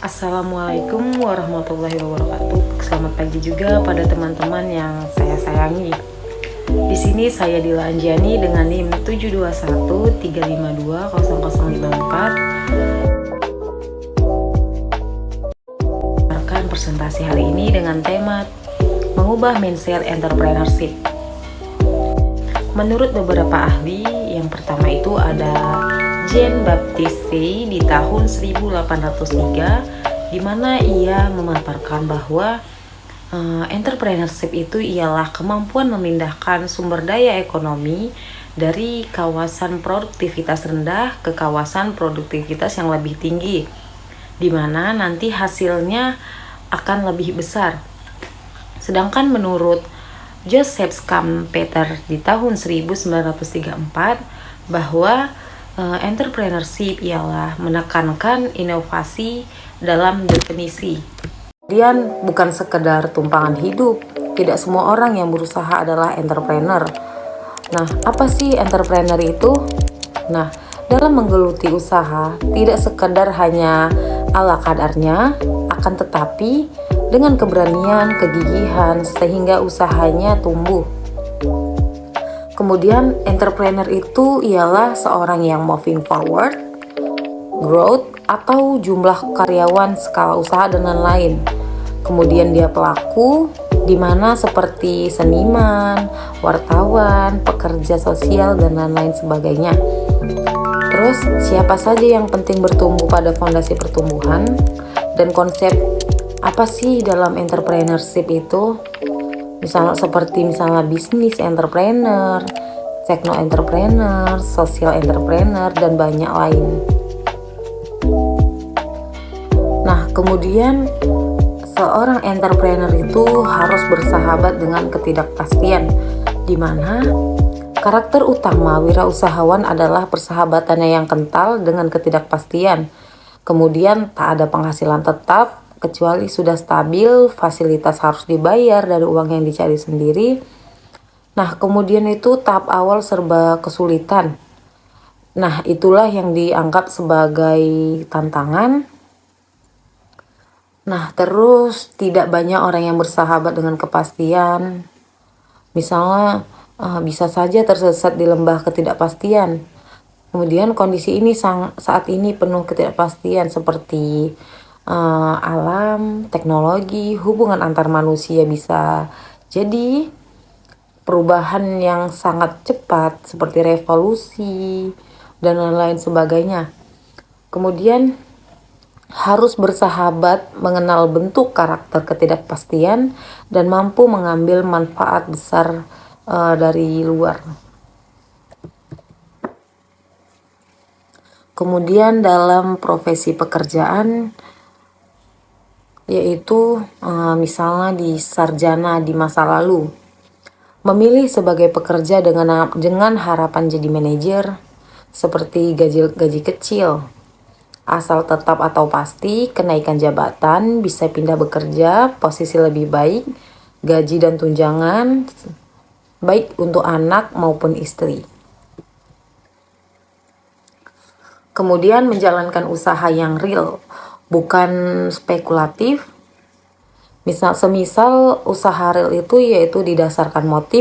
Assalamualaikum warahmatullahi wabarakatuh. Selamat pagi juga pada teman-teman yang saya sayangi. Di sini saya Dila Anjani dengan NIM 721352054. Akan presentasi hari ini dengan tema mengubah mindset entrepreneurship. Menurut beberapa ahli, yang pertama itu ada Jean-Baptiste Say di tahun 1803, di mana ia memaparkan bahwa entrepreneurship itu ialah kemampuan memindahkan sumber daya ekonomi dari kawasan produktivitas rendah ke kawasan produktivitas yang lebih tinggi, di mana nanti hasilnya akan lebih besar. Sedangkan menurut Joseph Schumpeter di tahun 1934 bahwa entrepreneurship ialah menekankan inovasi dalam definisi. Kemudian bukan sekedar tumpangan hidup, tidak semua orang yang berusaha adalah entrepreneur. Nah, apa sih entrepreneur itu? Nah, dalam menggeluti usaha tidak sekedar hanya ala kadarnya, akan tetapi dengan keberanian, kegigihan sehingga usahanya tumbuh. Kemudian entrepreneur itu ialah seorang yang moving forward, growth, atau jumlah karyawan, skala usaha, dan lain-lain. Kemudian dia pelaku, di mana seperti seniman, wartawan, pekerja sosial, dan lain-lain sebagainya. Terus siapa saja yang penting bertumbuh pada fondasi pertumbuhan, dan konsep apa sih dalam entrepreneurship itu? Misalnya bisnis entrepreneur, techno entrepreneur, social entrepreneur, dan banyak lain. Nah, kemudian seorang entrepreneur itu harus bersahabat dengan ketidakpastian, di mana karakter utama wirausahawan adalah persahabatannya yang kental dengan ketidakpastian. Kemudian tak ada penghasilan tetap kecuali sudah stabil, fasilitas harus dibayar dari uang yang dicari sendiri. Nah, kemudian itu tahap awal serba kesulitan. Nah, itulah yang dianggap sebagai tantangan. Nah, terus tidak banyak orang yang bersahabat dengan kepastian. Misalnya, bisa saja tersesat di lembah ketidakpastian. Kemudian kondisi ini saat ini penuh ketidakpastian seperti alam, teknologi, hubungan antar manusia bisa jadi perubahan yang sangat cepat seperti revolusi dan lain-lain sebagainya. Kemudian harus bersahabat, mengenal bentuk karakter ketidakpastian, dan mampu mengambil manfaat besar dari luar. Kemudian dalam profesi pekerjaan, yaitu misalnya di sarjana di masa lalu, memilih sebagai pekerja dengan harapan jadi manajer, seperti gaji kecil, asal tetap atau pasti, kenaikan jabatan, bisa pindah bekerja, posisi lebih baik, gaji dan tunjangan, baik untuk anak maupun istri. Kemudian menjalankan usaha yang real, bukan spekulatif. Semisal usaha real itu yaitu didasarkan motif